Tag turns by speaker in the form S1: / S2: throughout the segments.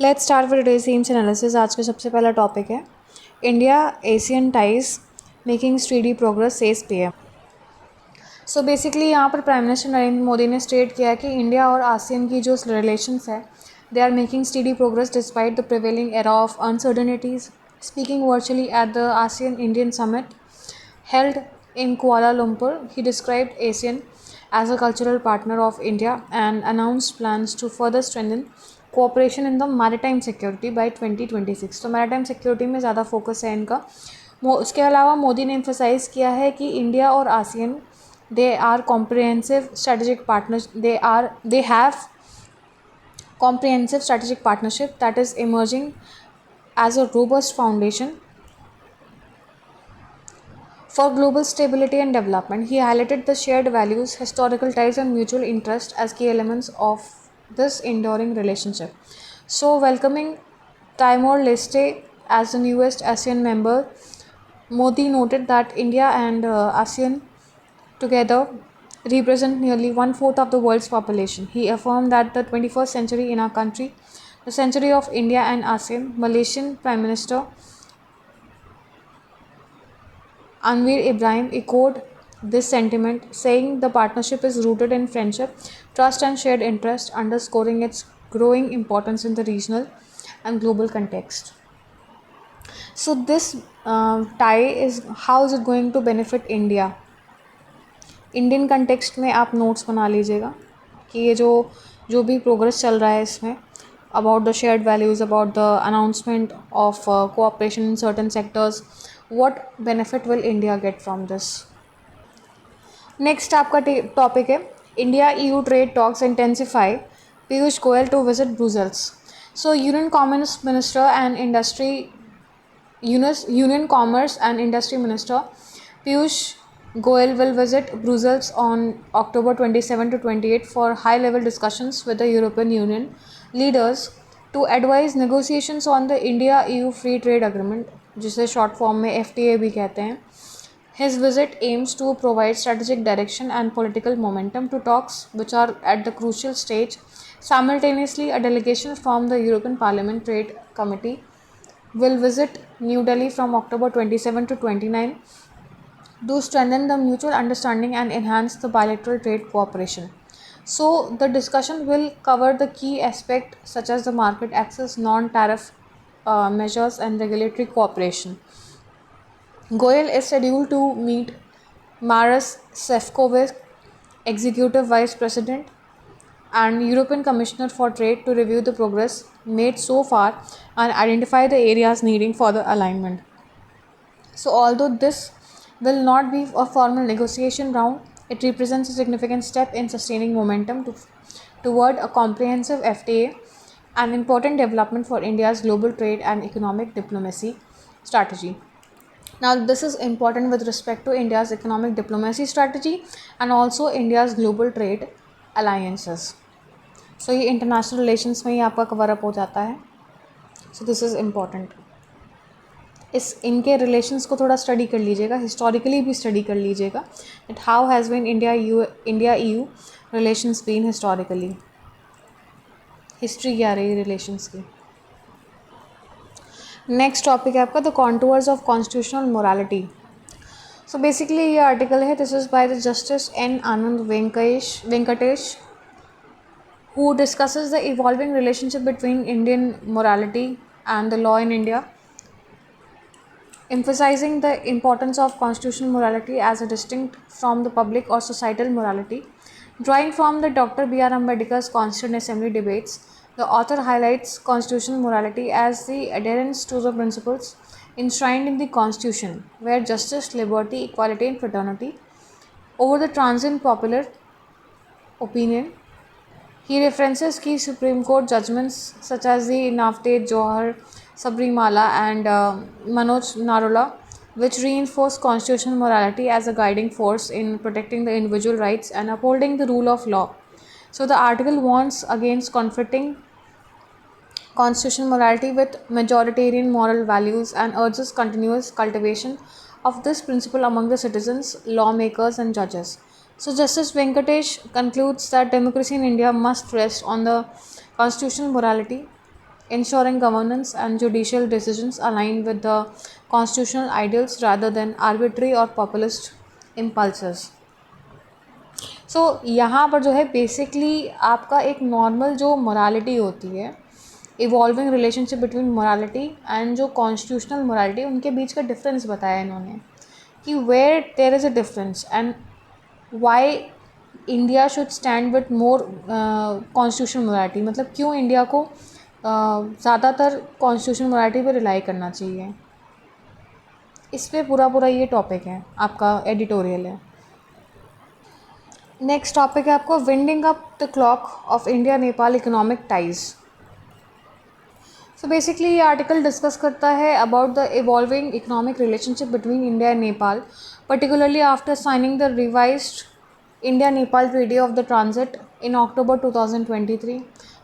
S1: Let's start with today's themes analysis. आज का सबसे पहला टॉपिक है India Asian ties making steady progress says PM. So basically यहाँ पर प्राइम मिनिस्टर नरेंद्र मोदी ने स्टेट किया कि इंडिया और आसियान की जो रिलेशंस है they are making steady progress despite the prevailing era of uncertainties. Speaking virtually at the ASEAN Indian summit held in Kuala Lumpur, he described ASEAN as a cultural partner of India and announced plans to further strengthen cooperation in the maritime security by 2026। तो maritime security में ज़्यादा focus है इनका। उसके अलावा मोदी ने emphasize किया है कि इंडिया और ASEAN they are comprehensive strategic partners, they have comprehensive strategic partnership that is emerging as a robust foundation for global stability and development. He highlighted the shared values, historical ties, and mutual interest as key elements of this enduring relationship. So, welcoming Timor Leste as the newest ASEAN member, Modi noted that India and ASEAN together represent nearly 1/4 of the world's population. He affirmed that the 21st century in our country, the century of India and ASEAN. Malaysian Prime Minister Anwar Ibrahim echoed this sentiment, saying the partnership is rooted in friendship, trust, and shared interest, underscoring its growing importance in the regional and global context. So, this tie is how is it going to benefit India? Indian context में आप notes बना लीजिएगा कि ये जो भी progress चल रहा है इसमें about the shared values, about the announcement of cooperation in certain sectors, what benefit will India get from this? Next आपका टॉपिक है India EU trade talks intensify, Piyush Goyal to visit Brussels. So union commerce and industry minister Piyush Goyal will visit Brussels on October 27 to 28 for high-level discussions with the European Union leaders to advise negotiations on the India-EU Free Trade Agreement, जिसे short form में FTA भी कहते हैं. His visit aims to provide strategic direction and political momentum to talks which are at the crucial stage. Simultaneously, a delegation from the European Parliament Trade Committee will visit New Delhi from October 27 to 29 to strengthen the mutual understanding and enhance the bilateral trade cooperation. So, the discussion will cover the key aspects such as the market access, non-tariff measures, and regulatory cooperation. Goyal is scheduled to meet Maros Sefcovic, Executive Vice President, and European Commissioner for Trade to review the progress made so far and identify the areas needing further alignment. So, although this will not be a formal negotiation round, it represents a significant step in sustaining momentum toward a comprehensive FTA, an important development for India's global trade and economic diplomacy strategy. Now, this is important with respect to India's economic diplomacy strategy and also India's global trade alliances. So, ये international relations में ही आपका cover up हो जाता है. So, this is important. इनके relations को थोड़ा study कर लीजिएगा, हिस्टोरिकली भी स्टडी कर लीजिएगा that how has been India EU relations been historically, history क्या रही रिलेशंस की. नेक्स्ट टॉपिक है आपका the contours of constitutional morality. So basically ये आर्टिकल है, this is by the justice N. Anand Venkatesh who discusses the evolving relationship between Indian morality and the law in India, emphasizing the importance of constitutional morality as a distinct from the public or societal morality. Drawing from the Dr. B.R. Ambedkar's Constituent Assembly debates, the author highlights constitutional morality as the adherence to the principles enshrined in the Constitution, where justice, liberty, equality, and fraternity over the transient popular opinion. He references key Supreme Court judgments such as the Navtej Johar, Sabrimala, and Manoj Narula, which reinforce constitutional morality as a guiding force in protecting the individual rights and upholding the rule of law. So, the article warns against conflicting constitutional morality with majoritarian moral values and urges continuous cultivation of this principle among the citizens, lawmakers, and judges. So, Justice Venkatesh concludes that democracy in India must rest on the constitutional morality ensuring governance and judicial decisions align with the constitutional ideals rather than arbitrary or populist impulses. सो यहाँ पर जो है basically आपका एक normal जो morality होती है, evolving relationship between morality and जो कॉन्स्टिट्यूशनल मोरालिटी, उनके बीच का डिफरेंस बताया इन्होंने कि where there is a difference and why India should stand with more constitutional morality, मतलब क्यों इंडिया को ज़्यादातर कॉन्स्टिट्यूशनल मोरालिटी पर रिलाई करना चाहिए. इस पर पूरा ये टॉपिक है, आपका एडिटोरियल है. नेक्स्ट टॉपिक है आपको winding up the clock of India Nepal economic ties. So basically ये आर्टिकल डिस्कस करता है about the evolving economic relationship between India and Nepal, particularly after signing the revised India-Nepal Treaty of the Transit in October 2023.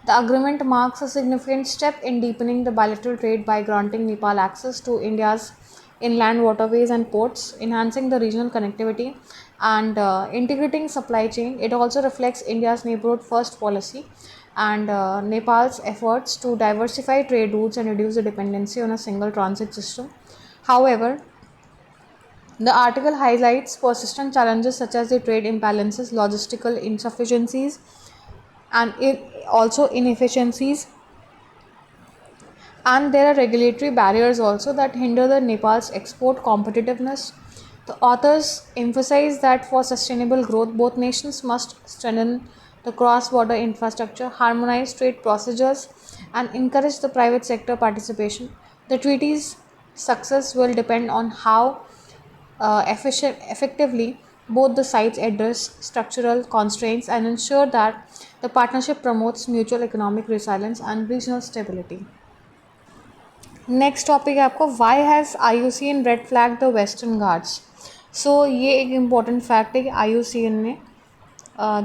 S1: The agreement marks a significant step in deepening the bilateral trade by granting Nepal access to India's inland waterways and ports, enhancing the regional connectivity and integrating supply chain. It also reflects India's neighborhood first policy and Nepal's efforts to diversify trade routes and reduce the dependency on a single transit system. However, the article highlights persistent challenges such as the trade imbalances, logistical insufficiencies, and also inefficiencies, and there are regulatory barriers also that hinder the Nepal's export competitiveness. The authors emphasize that for sustainable growth, both nations must strengthen the cross-border infrastructure, harmonize trade procedures, and encourage the private sector participation. The treaty's success will depend on how effectively both the sides address structural constraints and ensure that the partnership promotes mutual economic resilience and regional stability. Next topic है आपको why has IUCN red flag the Western Ghats. So ये एक important fact है कि IUCN ने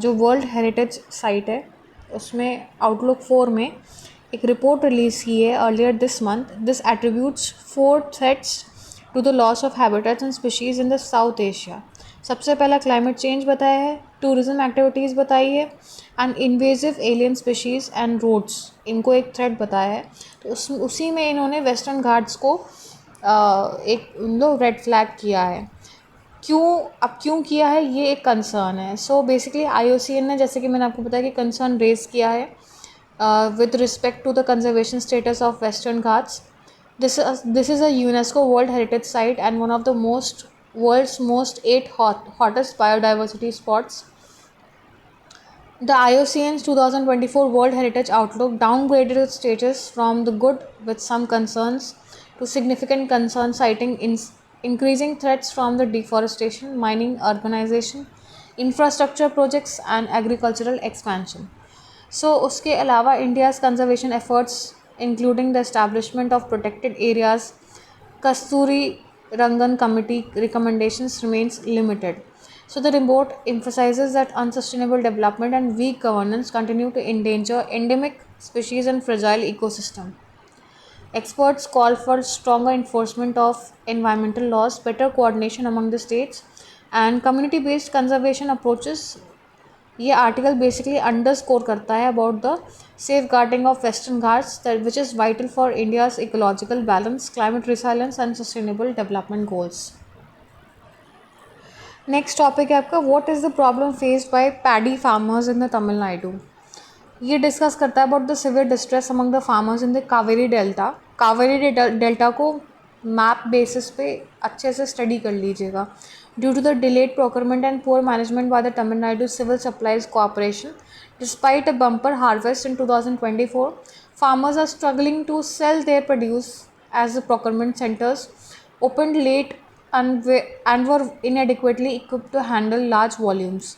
S1: जो world heritage site है उसमें आउटलुक 4 में एक रिपोर्ट रिलीज़ की है earlier this month. This attributes 4 threats to the loss of habitats and species in the South Asia. सबसे पहला क्लाइमेट चेंज बताया है, टूरिज्म एक्टिविटीज़ बताई है, and invasive alien species and roads, इनको एक थ्रेट बताया है. तो उसी में इन्होंने वेस्टर्न घाट्स को एक रेड फ्लैग किया है. क्यों किया है, ये एक कंसर्न है. सो बेसिकली IUCN ने, जैसे कि मैंने आपको बताया, कि कंसर्न रेज किया है with respect to the conservation status of Western Ghats. This is a UNESCO World Heritage Site and one of the world's most 8 hottest biodiversity spots. The IUCN's 2024 World Heritage Outlook downgraded its status from the good with some concerns to significant concern, citing increasing threats from the deforestation, mining, urbanization, infrastructure projects and agricultural expansion. So उसके अलावा India's conservation efforts, including the establishment of protected areas, Kasturi Rangan Committee recommendations remains limited. So the report emphasizes that unsustainable development and weak governance continue to endanger endemic species and fragile ecosystem. Experts call for stronger enforcement of environmental laws, better coordination among the states, and community-based conservation approaches. ये article basically underscore करता है about the safeguarding of Western Ghats which is vital for India's ecological balance, climate resilience and sustainable development goals. Next topic है आपका what is the problem faced by paddy farmers in the Tamil Nadu. ये discuss करता है about the severe distress among the farmers in the Kaveri delta. Kaveri delta को map basis पे अच्छे से study कर लीजिएगा. Due to the delayed procurement and poor management by the Tamil Nadu Civil Supplies Corporation, despite a bumper harvest in 2024, farmers are struggling to sell their produce as the procurement centers opened late and were inadequately equipped to handle large volumes.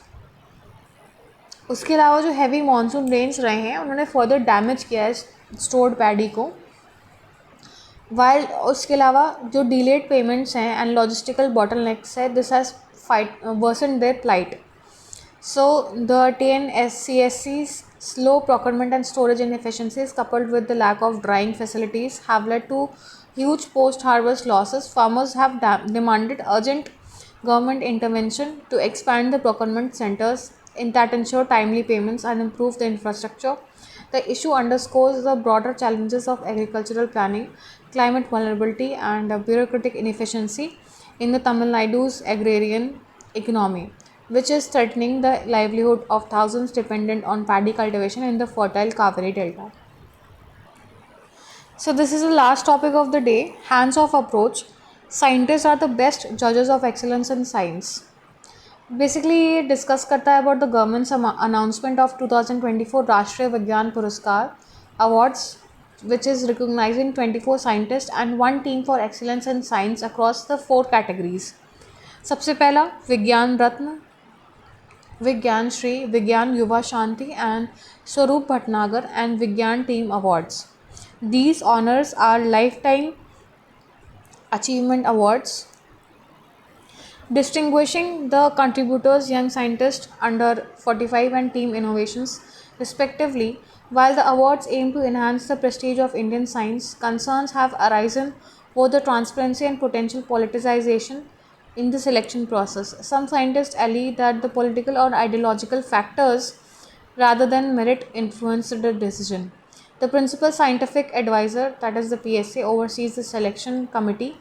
S1: उसके अलावा जो heavy monsoon rains रहे हैं उन्होंने further damage किया है stored paddy को. While उसके अलावा जो डिलेड पेमेंट्स हैं एंड लॉजिस्टिकल बॉटलनेक्स है, this has worsen their plight. So the TNSCSC's slow procurement and storage inefficiencies coupled with the lack of drying facilities have led to huge post-harvest losses. Farmers have demanded urgent government intervention to expand the procurement centers that ensure timely payments and improve the infrastructure. The issue underscores the broader challenges of agricultural planning, climate vulnerability, and bureaucratic inefficiency in the Tamil Nadu's agrarian economy, which is threatening the livelihood of thousands dependent on paddy cultivation in the fertile Kaveri Delta. So, this is the last topic of the day, hands off approach. Scientists are the best judges of excellence in science. Basically ये discuss करता है about the governments announcement of 2024 राष्ट्रीय विज्ञान पुरस्कार awards which is recognizing 24 scientists and one team for excellence in science across the 4 categories. सबसे पहला विज्ञान रत्न, विज्ञान श्री, विज्ञान युवा शांति and स्वरूप भटनागर and विज्ञान team awards. These honors are lifetime achievement awards distinguishing the contributors young scientists under 45 and team innovations respectively. While the awards aim to enhance the prestige of Indian science, concerns have arisen over the transparency and potential politicization in the selection process. Some scientists allege that the political or ideological factors rather than merit influenced the decision. The principal scientific advisor, that is the PSA, oversees the selection committee,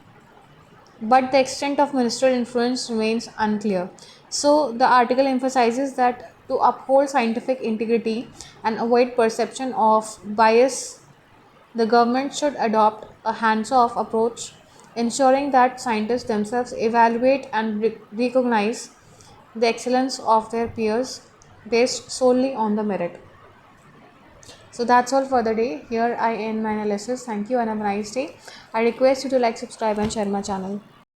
S1: but the extent of ministerial influence remains unclear. So, the article emphasizes that to uphold scientific integrity and avoid perception of bias, the government should adopt a hands off approach, ensuring that scientists themselves evaluate and recognize the excellence of their peers based solely on the merit. So that's all for the day. Here I end my analysis. Thank you and have a nice day. I request you to like, subscribe, and share my channel.